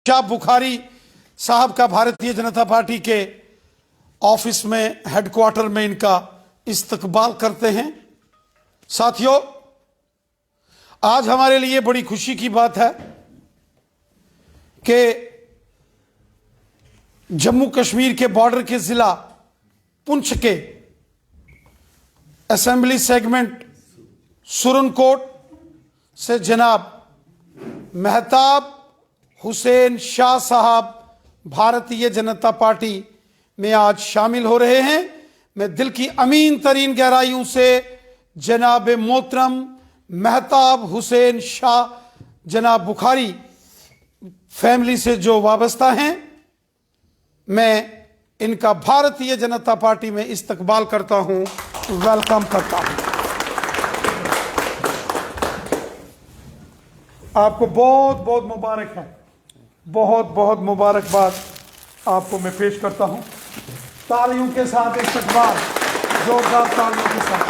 शाह बुखारी साहब का भारतीय जनता पार्टी के ऑफिस में, हेडक्वार्टर में इनका इस्तकबाल करते हैं। साथियों, आज हमारे लिए बड़ी खुशी की बात है कि जम्मू कश्मीर के बॉर्डर के जिला पुंछ के असेंबली सेगमेंट सुरनकोट से जनाब मेहताब हुसैन शाह साहब भारतीय जनता पार्टी में आज शामिल हो रहे हैं। मैं दिल की अमीन तरीन गहराइयों से जनाब मोहतरम मेहताब हुसैन शाह जनाब बुखारी फैमिली से जो वाबस्ता हैं, मैं इनका भारतीय जनता पार्टी में इस्तकबाल करता हूं, वेलकम करता हूं। आपको बहुत बहुत मुबारक है, बहुत बहुत मुबारकबाद आपको मैं पेश करता हूं। तालियों के साथ इस्तकबाल, जोरदार तालियों के साथ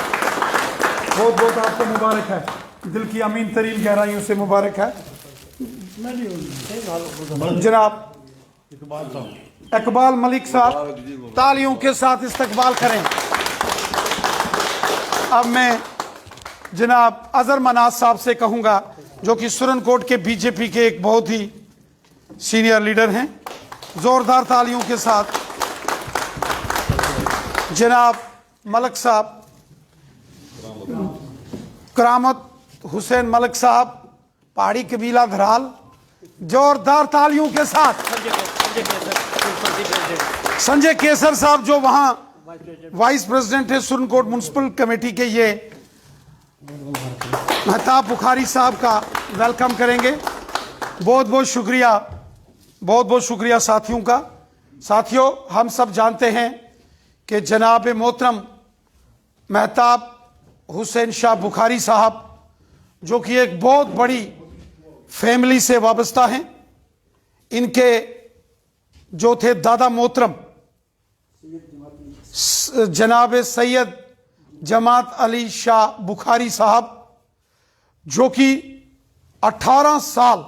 बहुत बहुत आपको मुबारक है, दिल की अमीन तरीन गहराइयों से मुबारक है। जनाब इकबाल मलिक साहब, तालियों के साथ इस्तकबाल करें। अब मैं जनाब अजहर मनाज साहब से कहूंगा, जो कि सुरनकोट के बीजेपी के एक बहुत ही सीनियर लीडर हैं, जोरदार तालियों के साथ। जनाब मलिक साहब, करामत हुसैन मलिक साहब, पहाड़ी कबीला धराल, जोरदार तालियों के साथ। संजय केसर साहब, जो वहां वाइस प्रेसिडेंट है सुरनकोट म्युनिसिपल कमेटी के, ये मेहताब बुखारी साहब का वेलकम करेंगे। बहुत बहुत शुक्रिया, बहुत बहुत शुक्रिया साथियों का। साथियों, हम सब जानते हैं कि जनाब मोहतरम मेहताब हुसैन शाह बुखारी साहब, जो कि एक बहुत बड़ी फैमिली से वाबस्ता हैं, इनके जो थे दादा मोहतरम जनाब सैयद जमात अली शाह बुखारी साहब, जो कि 18 साल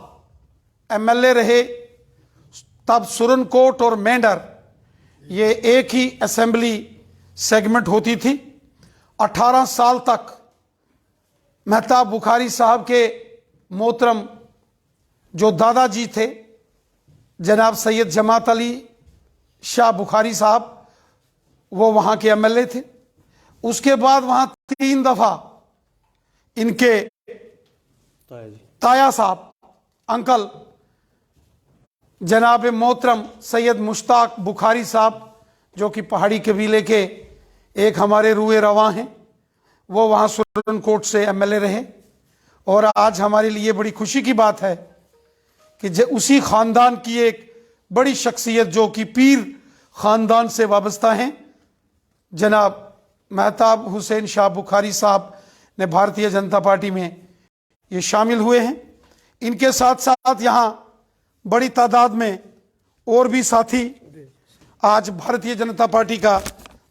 एमएलए रहे, तब सुरनकोट और मेंढर ये एक ही असेंबली सेगमेंट होती थी। 18 साल तक मेहताब बुखारी साहब के मोहतरम जो दादाजी थे जनाब सैयद जमात अली शाह बुखारी साहब, वो वहां के एमएलए थे। उसके बाद वहां 3 दफा इनके ताया साहब अंकल जनाब मोहतरम सैयद मुश्ताक बुखारी साहब, जो कि पहाड़ी कबीले के एक हमारे रूए रवा हैं, वो वहाँ सुरनकोट से एमएलए रहे। और आज हमारे लिए बड़ी खुशी की बात है कि उसी ख़ानदान की एक बड़ी शख्सियत, जो कि पीर ख़ानदान से वाबस्ता हैं, जनाब मेहताब हुसैन शाह बुखारी साहब ने भारतीय जनता पार्टी में ये शामिल हुए हैं। इनके साथ साथ यहाँ बड़ी तादाद में और भी साथी आज भारतीय जनता पार्टी का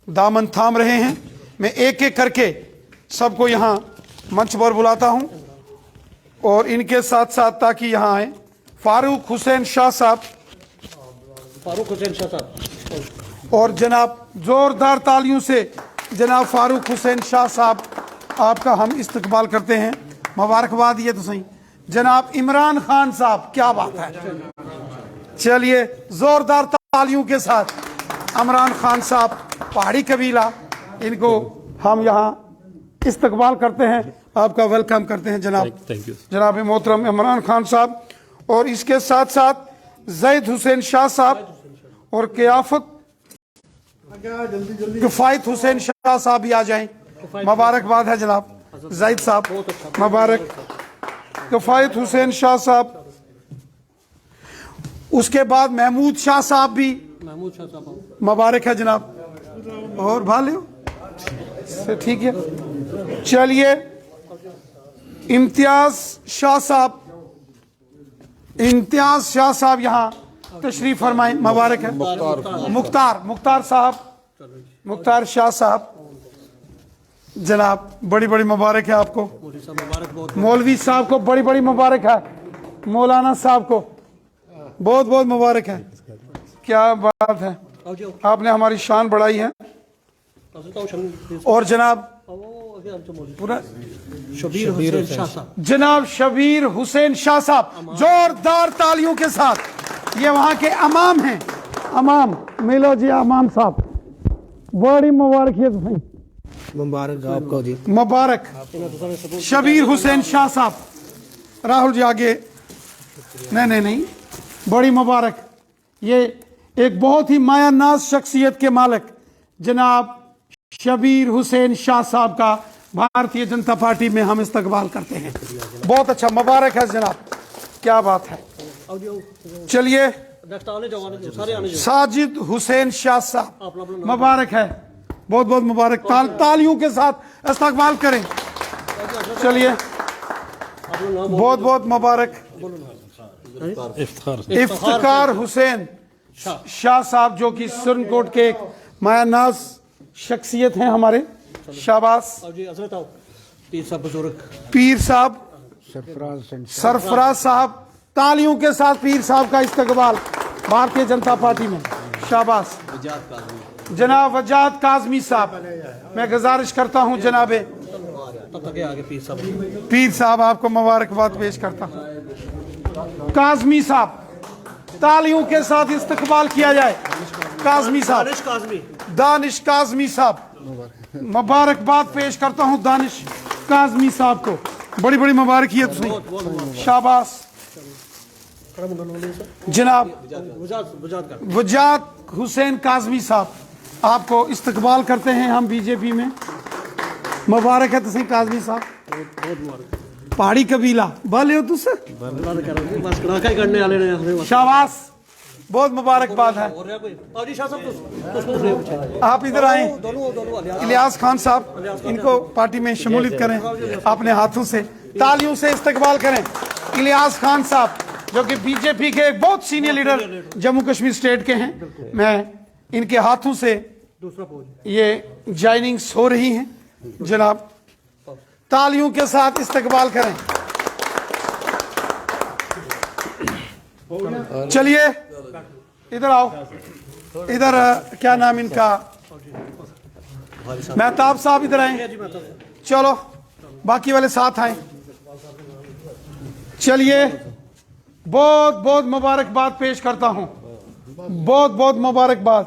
दामन थाम रहे हैं। मैं एक एक करके सबको यहाँ मंच पर बुलाता हूँ, और इनके साथ साथ ताकि यहाँ आए फारूक हुसैन शाह साहब, और जनाब जोरदार तालियों से जनाब फारूक हुसैन शाह साहब आपका हम इस्तकबाल करते हैं, मुबारकबाद। ये तो सही। जनाब इमरान खान साहब, क्या बात है, चलिए जोरदार तालियों के साथ इमरान खान साहब, पहाड़ी कबीला, इनको हम यहाँ इस्तकबाल करते हैं, आपका वेलकम करते हैं जनाब मोहतरम इमरान खान साहब। और इसके साथ साथ जैद हुसैन शाह साहब और किफायत हुसैन शाह साहब भी आ जाएं, मुबारकबाद है जनाब जैद साहब, मुबारक। किफायत हुसैन शाह साहब, उसके बाद महमूद शाह साहब भी, मुबारक है जनाब, और भालियो ठीक है। चलिए इम्तियाज शाह साहब, इम्तियाज शाह साहब यहाँ तशरीफ फरमाएं, मुबारक है। मुख्तार साहब, मुख्तार शाह साहब, जनाब बड़ी बड़ी मुबारक है आपको। मौलवी साहब को बड़ी बड़ी मुबारक है, मौलाना साहब को बहुत बहुत मुबारक है। क्या बात है, आपने हमारी शान बढ़ाई है। और जनाब पूरा जनाब शबीर हुसैन शाह साहब, जोरदार तालियों के साथ। ये वहां के अमाम हैं, अमाम मिलो जी, अमाम साहब बड़ी मुबारकियत भाई, मुबारक आपको जी, मुबारक। शबीर हुसैन शाह साहब, राहुल जी आगे, नहीं, बड़ी मुबारक। ये एक बहुत ही माया नाज शख्सियत के मालिक जनाब शबीर हुसैन शाह साहब का भारतीय जनता पार्टी में हम इस्तकबाल करते हैं। बहुत अच्छा, मुबारक है जनाब, क्या बात है। चलिए साजिद हुसैन शाह साहब, मुबारक है, बहुत बहुत मुबारक। तालियों के साथ इस्तकबाल करें। चलिए बहुत बहुत मुबारक। इफ्तिकार हुसैन शाह साहब जो कि सुरनकोट के एक मायानाज शख्सियत हैं हमारे, शाबाश। पीर साहब सरफराज साहब, तालियों के साथ पीर साहब का इस्तकबाल भारतीय जनता पार्टी में, शाबाश। जनाब वजाद काजमी साहब, मैं गुजारिश करता हूं जनाबे पीर साहब आपको मुबारकबाद पेश करता हूं। काजमी साहब, तालियों के साथ इस्तकबाल किया जाए। काजमी साहब, दानिश काजमी साहब, मुबारकबाद पेश करता हूं दानिश काजमी साहब को, बड़ी बड़ी मुबारकियत हुई, शाबाश। जनाब वजाद हुसैन काजमी साहब, आपको इस्तकबाल करते हैं हम बीजेपी में, मुबारक है तुम काजमी साहब। पहाड़ी कबीला बाले हो तुस, शाबाश, बहुत मुबारकबाद है। आप इधर आए, इलियास खान साहब, इनको पार्टी में शमूलियत करें अपने हाथों से, तालियों से इस्तकबाल करें। इलियास खान साहब जो कि बीजेपी के एक बहुत senior leader Jammu Kashmir state के हैं, मैं इनके हाथों से ये ज्वाइनिंग्स हो रही हैं जनाब, तालियों के साथ इस्तकबाल करें। चलिए इधर आओ, इधर क्या नाम इनका, मेहताब साहब इधर आए, चलो बाकी वाले साथ आए। चलिए बहुत बहुत मुबारकबाद पेश करता हूं, बहुत बहुत मुबारकबाद।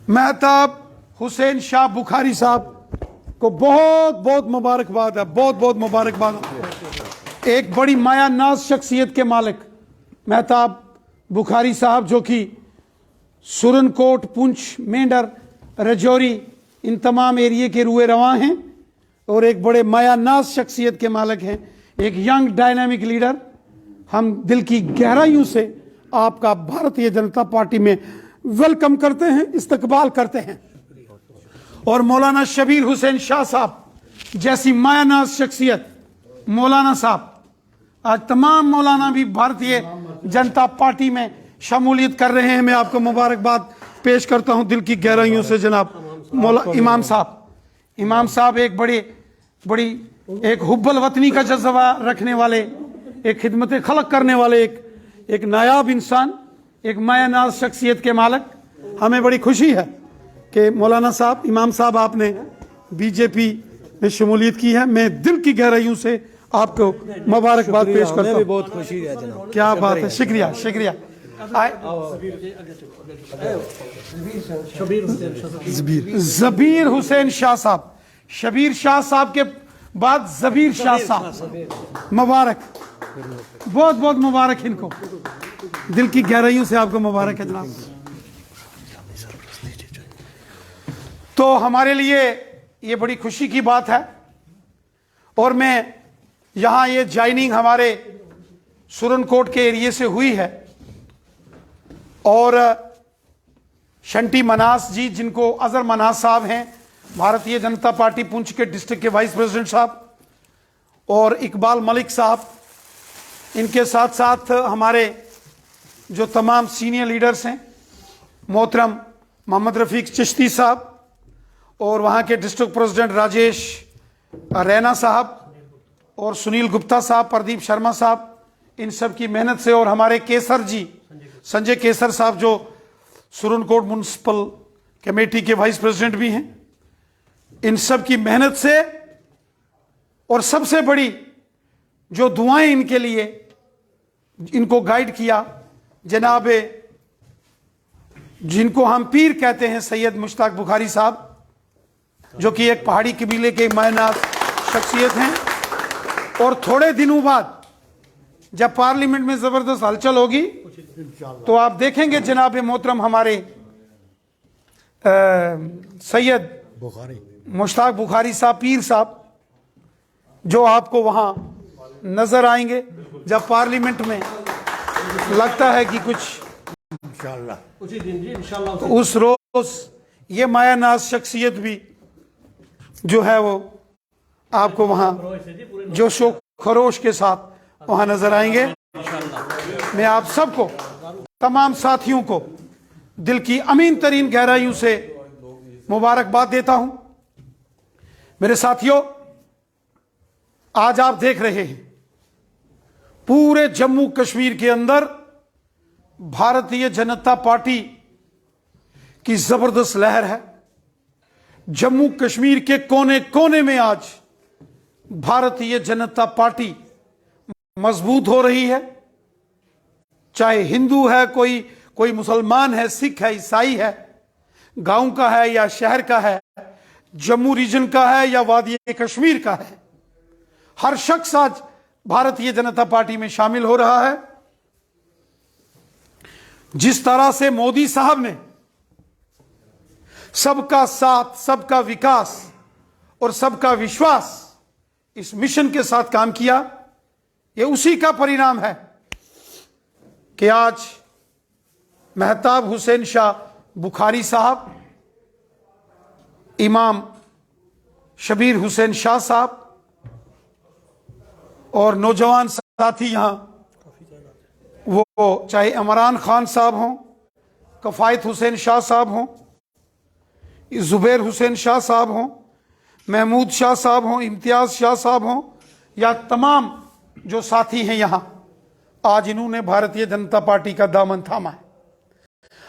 मेहताब हुसैन शाह बुखारी साहब को बहुत बहुत मुबारकबाद है, बहुत बहुत मुबारकबाद। एक बड़ी माया नाज शख्सियत के मालिक मेहताब बुखारी साहब जो कि सुरनकोट, पुंछ, मेंढर, रजौरी, इन तमाम एरिए के रुए रवा हैं और एक बड़े माया नाज शख्सियत के मालिक हैं, एक यंग डायनामिक लीडर। हम दिल की गहराइयों से आपका भारतीय जनता पार्टी में वेलकम करते हैं, इस्तकबाल करते हैं। और मौलाना शबीर हुसैन शाह साहब जैसी मायानाज शख्सियत, मौलाना साहब, आज तमाम मौलाना भी भारतीय जनता पार्टी में शमूलियत कर रहे हैं। मैं आपको मुबारकबाद पेश करता हूं दिल की गहराइयों से जनाब। मौला इमाम साहब एक बड़ी एक हुब्बल वतनी का जज्बा रखने वाले, एक खिदमत खलक करने वाले, एक नायाब इंसान, एक मायानाज शख्सियत के मालिक। हमें बड़ी खुशी है कि मौलाना साहब, इमाम साहब, आपने बीजेपी में शमूलियत की है। मैं दिल की गहराइयों से आपको मुबारकबाद पेश करता हूं। बहुत खुशी है जनाब, क्या बात है, शुक्रिया शुक्रिया। जबीर हुसैन शाह साहब, शबीर शाह साहब के बाद जबीर शाह साहब, मुबारक, बहुत बहुत मुबारक इनको, दिल की गहराइयों से आपको मुबारक है जनाब। तो हमारे लिए ये बड़ी खुशी की बात है। और मैं यहाँ ये ज्वाइनिंग हमारे सुरनकोट के एरिए से हुई है और शंटी मनास जी, जिनको अजहर मनास साहब हैं, भारतीय जनता पार्टी पुंछ के डिस्ट्रिक्ट के वाइस प्रेसिडेंट साहब, और इकबाल मलिक साहब, इनके साथ साथ हमारे जो तमाम सीनियर लीडर्स हैं, मोहतरम मोहम्मद रफीक चिश्ती साहब और वहाँ के डिस्ट्रिक्ट प्रेसिडेंट राजेश रैना साहब और सुनील गुप्ता साहब, प्रदीप शर्मा साहब, इन सब की मेहनत से, और हमारे केसर जी, संजय केसर साहब, जो सुरनकोट म्युनिसिपल कमेटी के वाइस प्रेसिडेंट भी हैं, इन सब की मेहनत से, और सबसे बड़ी जो दुआएं इनके लिए, इनको गाइड किया जनाब, जिनको हम पीर कहते हैं, सैयद मुश्ताक बुखारी साहब, जो कि एक पहाड़ी कबीले के मायनाज शख्सियत हैं। और थोड़े दिनों बाद जब पार्लियामेंट में जबरदस्त हलचल होगी तो आप देखेंगे जनाब मोहतरम हमारे सैयद मुश्ताक बुखारी साहब, पीर साहब, जो आपको वहां नजर आएंगे जब पार्लियामेंट में लगता है कि कुछ तो उस रोज ये मायानाज शख्सियत भी जो है वो आपको वहां जोशो खरोश के साथ वहां नजर आएंगे। मैं आप सबको, तमाम साथियों को दिल की अमीन तरीन गहराइयों से मुबारकबाद देता हूं। मेरे साथियों, आज आप देख रहे हैं पूरे जम्मू कश्मीर के अंदर भारतीय जनता पार्टी की जबरदस्त लहर है। जम्मू कश्मीर के कोने कोने में आज भारतीय जनता पार्टी मजबूत हो रही है। चाहे हिंदू है, कोई मुसलमान है, सिख है, ईसाई है, गांव का है या शहर का है, जम्मू रीजन का है या वादी कश्मीर का है, हर शख्स आज भारतीय जनता पार्टी में शामिल हो रहा है। जिस तरह से मोदी साहब ने सबका साथ, सबका विकास और सबका विश्वास इस मिशन के साथ काम किया, यह उसी का परिणाम है कि आज मेहताब हुसैन शाह बुखारी साहब, इमाम शबीर हुसैन शाह साहब और नौजवान साथी यहां, वो चाहे इमरान खान साहब हों, कफायत हुसैन शाह साहब हों, जुबैर हुसैन शाह साहब हों, महमूद शाह साहब हों, इम्तियाज शाह साहब हों, या तमाम जो साथी हैं यहां, आज इन्होंने भारतीय जनता पार्टी का दामन थामा है।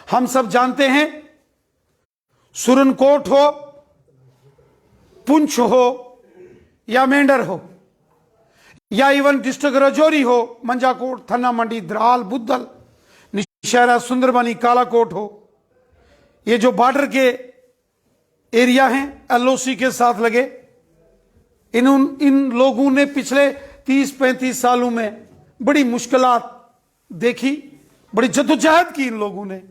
हम सब जानते हैं, सुरनकोट हो, पुंछ हो या मेंढर हो, या इवन डिस्ट्रिक्ट राजौरी हो, मंजाकोट, थन्ना मंडी, द्राल, बुद्धल, निशहरा, सुंदरबनी, कालाकोट हो, ये जो बॉर्डर के एरिया हैं एलओसी के साथ लगे, इन लोगों ने पिछले 30-35 सालों में बड़ी मुश्किलात देखी, बड़ी जद्दोजहद की इन लोगों ने।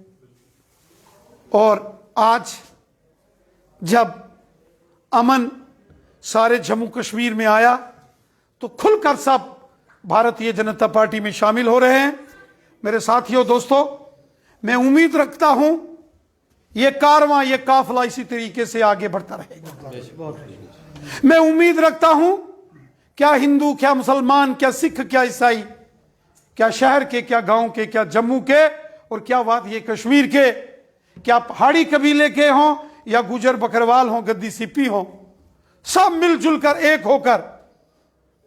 और आज जब अमन सारे जम्मू कश्मीर में आया तो खुलकर सब भारतीय जनता पार्टी में शामिल हो रहे हैं। मेरे साथियों, दोस्तों, मैं उम्मीद रखता हूं ये कारवां, ये काफिला इसी तरीके से आगे बढ़ता रहेगा। मैं उम्मीद रखता हूं, क्या हिंदू, क्या मुसलमान, क्या सिख, क्या ईसाई, क्या शहर के, क्या गांव के, क्या जम्मू के और क्या वादी कश्मीर के, क्या पहाड़ी कबीले के हों या गुजर बकरवाल हों, गद्दी सिप्पी हों, सब मिलजुल कर एक होकर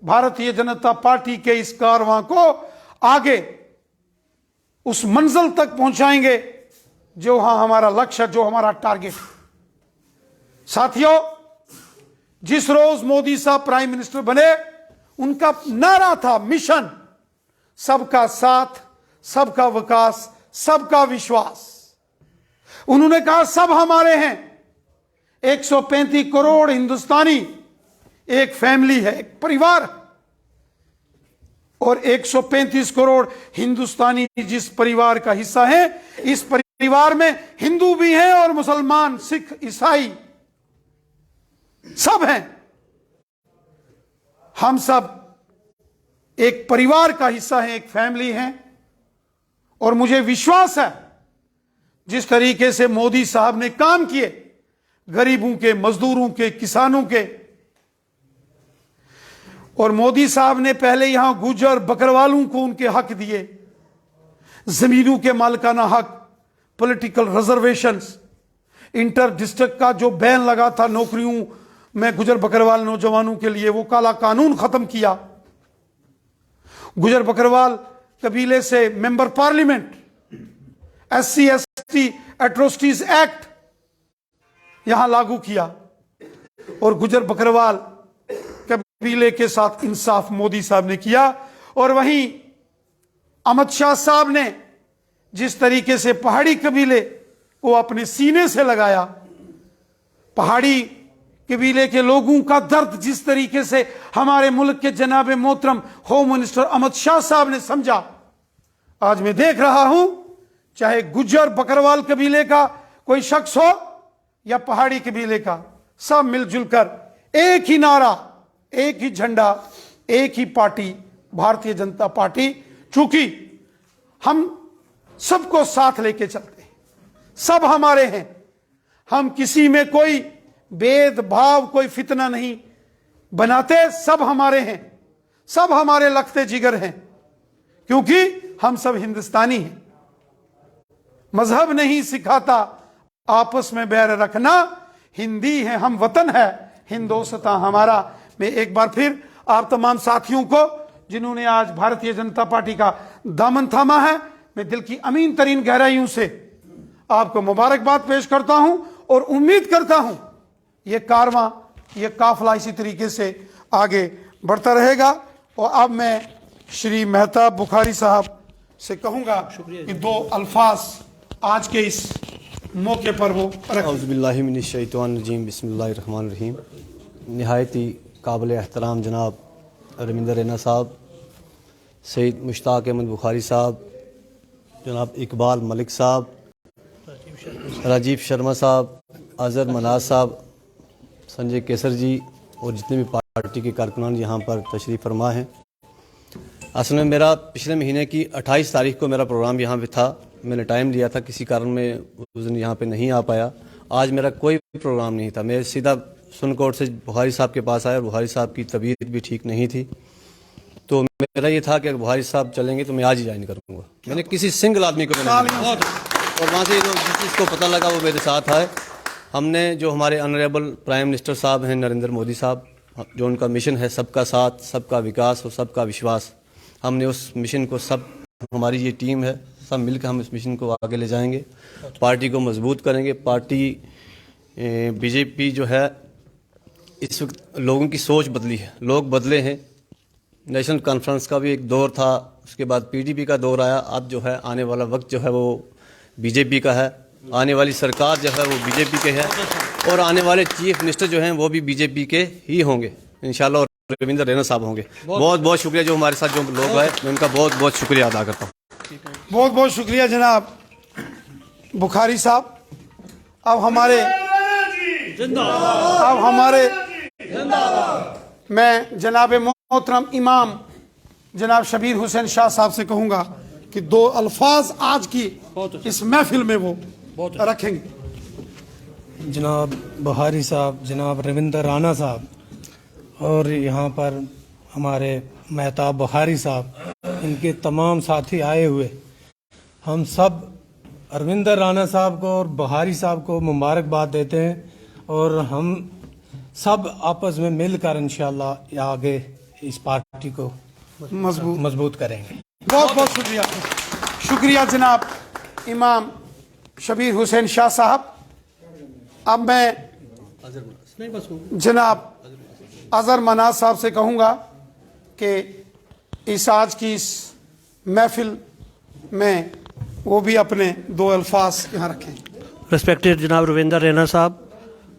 भारतीय जनता पार्टी के इस कारवां को आगे उस मंजिल तक पहुंचाएंगे जो हमारा लक्ष्य, जो हमारा टारगेट। साथियों, जिस रोज मोदी साहब प्राइम मिनिस्टर बने, उनका नारा था मिशन सबका साथ, सबका विकास, सबका विश्वास। उन्होंने कहा सब हमारे हैं। 135 करोड़ हिंदुस्तानी एक फैमिली है, एक परिवार, और 135 करोड़ हिंदुस्तानी जिस परिवार का हिस्सा है, इस परिवार में हिंदू भी हैं और मुसलमान, सिख, ईसाई सब हैं। हम सब एक परिवार का हिस्सा हैं, एक फैमिली हैं। और मुझे विश्वास है जिस तरीके से मोदी साहब ने काम किए, गरीबों के, मजदूरों के, किसानों के, और मोदी साहब ने पहले यहां गुजर बकरवालों को उनके हक दिए, जमीनों के मालिकाना हक, पॉलिटिकल रिजर्वेशंस, इंटर डिस्ट्रिक्ट का जो बैन लगा था नौकरियों में गुजर बकरवाल नौजवानों के लिए, वो काला कानून खत्म किया। गुजर बकरवाल कबीले से member parliament, SC/ST atrocities act यहां लागू किया और गुजर बकरवाल कबीले के साथ इंसाफ मोदी साहब ने किया। और वहीं अमित शाह साहब ने जिस तरीके से पहाड़ी कबीले को अपने सीने से लगाया, पहाड़ी कबीले के लोगों का दर्द जिस तरीके से हमारे मुल्क के जनाब मोहतरम होम मिनिस्टर अमित शाह साहब ने समझा, आज मैं देख रहा हूं चाहे गुज्जर बकरवाल कबीले का कोई शख्स हो या पहाड़ी कबीले का, सब मिलजुल कर एक ही नारा, एक ही झंडा, एक ही पार्टी, भारतीय जनता पार्टी। चूंकि हम सबको साथ लेके चलते हैं, सब हमारे हैं, हम किसी में कोई भेदभाव, कोई फितना नहीं बनाते, सब हमारे हैं, सब हमारे लखते जिगर हैं, क्योंकि हम सब हिंदुस्तानी हैं। मजहब नहीं सिखाता आपस में बैर रखना, हिंदी है हम वतन है हिंदोस्तां हमारा। मैं एक बार फिर आप तमाम साथियों को जिन्होंने आज भारतीय जनता पार्टी का दामन थामा है, मैं दिल की अमीन तरीन गहराइयों से आपको मुबारकबाद पेश करता हूं और उम्मीद करता हूं ये कारवां, ये काफिला इसी तरीके से आगे बढ़ता रहेगा। और अब मैं श्री मेहताब बुखारी साहब से कहूंगा कि दो अल्फाज आज के इस मौके पर वो औज़ुबिल्लाहिमिनश्शैतानिर्रजीम बिस्मिल्लाहिर्रहमानिर्रहीम। निहायत ही काबिल एहतराम जनाब रविंदर रैना साहब, सैयद मुश्ताक अहमद बुखारी साहब, जनाब इकबाल मलिक साहब, राजीव शर्मा साहब, अज़हर मनाज साहब, संजय केसर जी और जितने भी पार्टी के कारकुनान यहाँ पर तशरीफ़ फरमा हैं। असल में मेरा पिछले महीने की 28 तारीख को मेरा प्रोग्राम यहाँ पे था, मैंने टाइम लिया था, किसी कारण में उस दिन यहाँ पे नहीं आ पाया। आज मेरा कोई प्रोग्राम नहीं था, मैं सीधा सुनकोट से बुखारी साहब के पास आया और बुखारी साहब की तबीयत भी ठीक नहीं थी, तो मेरा ये था कि अगर बुखारी साहब चलेंगे तो मैं आज ही ज्वाइन करूँगा। मैंने किसी सिंगल आदमी को मैंने, और वहाँ से जिस चीज़ को पता लगा वो मेरे साथ आए। हमने जो हमारे ऑनरेबल प्राइम मिनिस्टर साहब हैं नरेंद्र मोदी साहब, जो उनका मिशन है सबका साथ, सबका विकास और सबका विश्वास, हमने उस मिशन को, सब हमारी ये टीम है, सब मिलकर हम इस मिशन को आगे ले जाएंगे, पार्टी को मजबूत करेंगे। पार्टी बीजेपी जो है इस वक्त लोगों की सोच बदली है, लोग बदले हैं। नेशनल कॉन्फ्रेंस का भी एक दौर था, उसके बाद पीडीपी का दौर आया, अब जो है आने वाला वक्त जो है वो बीजेपी का है, आने वाली सरकार जो है वो बीजेपी के है और आने वाले चीफ मिनिस्टर जो हैं वो भी बीजेपी के ही होंगे इंशाल्लाह, और रविंदर रैना साहब होंगे। बहुत बहुत शुक्रिया जो हमारे साथ जो लोग आए, मैं उनका बहुत बहुत शुक्रिया अदा करता हूँ। बहुत बहुत शुक्रिया जनाब बुखारी साहब। अब हमारे मैं जनाब मोहतरम इमाम जनाब शबीर हुसैन शाह साहब से कहूँगा कि दो अल्फाज आज की इस महफिल में वो रखेंगे। जनाब बुखारी साहब, जनाब रविंदर राणा साहब और यहाँ पर हमारे मेहताब बुखारी साहब, इनके तमाम साथी आए हुए, हम सब रविंदर राणा साहब को और बुखारी साहब को मुबारकबाद देते हैं और हम सब आपस में मिलकर इंशाल्लाह आगे इस पार्टी को मजबूत करेंगे। बहुत बहुत शुक्रिया, शुक्रिया जनाब इमाम शबीर हुसैन शाह साहब। अब मैं जनाब अज़हर मनाज साहब से कहूँगा कि इस आज की इस महफिल में वो भी अपने दो अल्फाज यहाँ रखें। रिस्पेक्टेड जनाब रविंदर रैना साहब,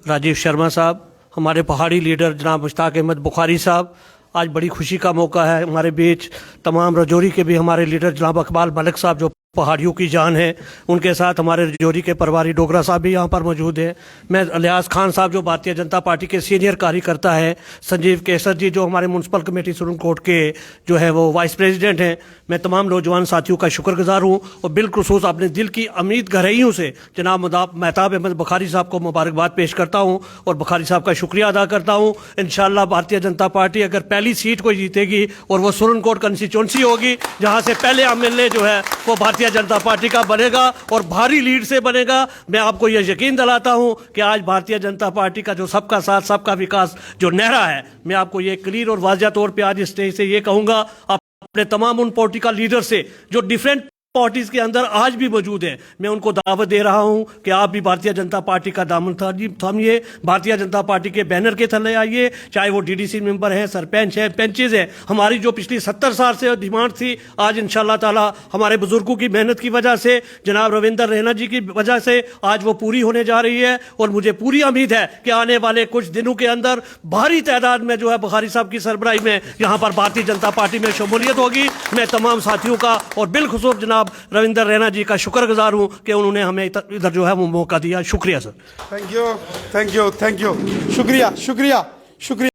राजीव शर्मा साहब, हमारे पहाड़ी लीडर जनाब मुश्ताक अहमद बुखारी साहब, आज बड़ी खुशी का मौका है हमारे बीच तमाम रजौरी के भी हमारे लीडर जनाब इकबाल मलिक साहब जो पहाड़ियों की जान है, उनके साथ हमारे रजौरी के परवारी डोगरा साहब भी यहाँ पर मौजूद हैं। मैं अलियास खान साहब जो भारतीय जनता पार्टी के सीनियर कार्यकर्ता है, संजीव केसर जी जो हमारे म्यूनसिपल कमेटी सुरनकोट के जो है वो वाइस प्रेसिडेंट हैं, मैं तमाम नौजवान साथियों का शुक्रगुजार हूँ और बिलखुसूस अपने दिल की अमीद गहराइयों से जनाब मेहताब अहमद बुखारी साहब को मुबारकबाद पेश करता हूँ और बुखारी साहब का शुक्रिया अदा करता हूँ। इंशाअल्लाह भारतीय जनता पार्टी अगर पहली सीट को जीतेगी और वो सुरनकोट कंस्टिट्यूंसी होगी जहाँ से पहले एमएलए जो है वो भारतीय जनता पार्टी का बनेगा और भारी लीड से बनेगा। मैं आपको यह यकीन दिलाता हूं कि आज भारतीय जनता पार्टी का जो सबका साथ सबका विकास जो नारा है, मैं आपको ये क्लियर और वाज़िया तौर पे आज इस स्टेज से ये कहूंगा, आप अपने तमाम उन पॉलिटिकल लीडर से जो डिफरेंट पार्टीज के अंदर आज भी मौजूद है, मैं उनको दावत दे रहा हूं कि आप भी भारतीय जनता पार्टी का दामन थामिए, भारतीय जनता पार्टी के बैनर के थले आइए, चाहे वो डीडीसी मेंबर हैं, सरपंच हैं, पेंचेज हैं। हमारी जो पिछली 70 साल से डिमांड थी, आज इंशाल्लाह ताला हमारे बुजुर्गों की मेहनत की वजह से, जनाब रविंदर रैना जी की वजह से आज वो पूरी होने जा रही है। और मुझे पूरी उम्मीद है कि आने वाले कुछ दिनों के अंदर भारी तादाद में जो है बुखारी साहब की सरबराही में यहाँ पर भारतीय जनता पार्टी में शमूलियत होगी। मैं तमाम साथियों का और बिलखुसूस जनाब रविंदर रैना जी का शुक्रगुजार हूं कि उन्होंने हमें इधर जो है वो मौका दिया। शुक्रिया sir. Thank you, thank you, thank you. शुक्रिया, शुक्रिया, शुक्रिया।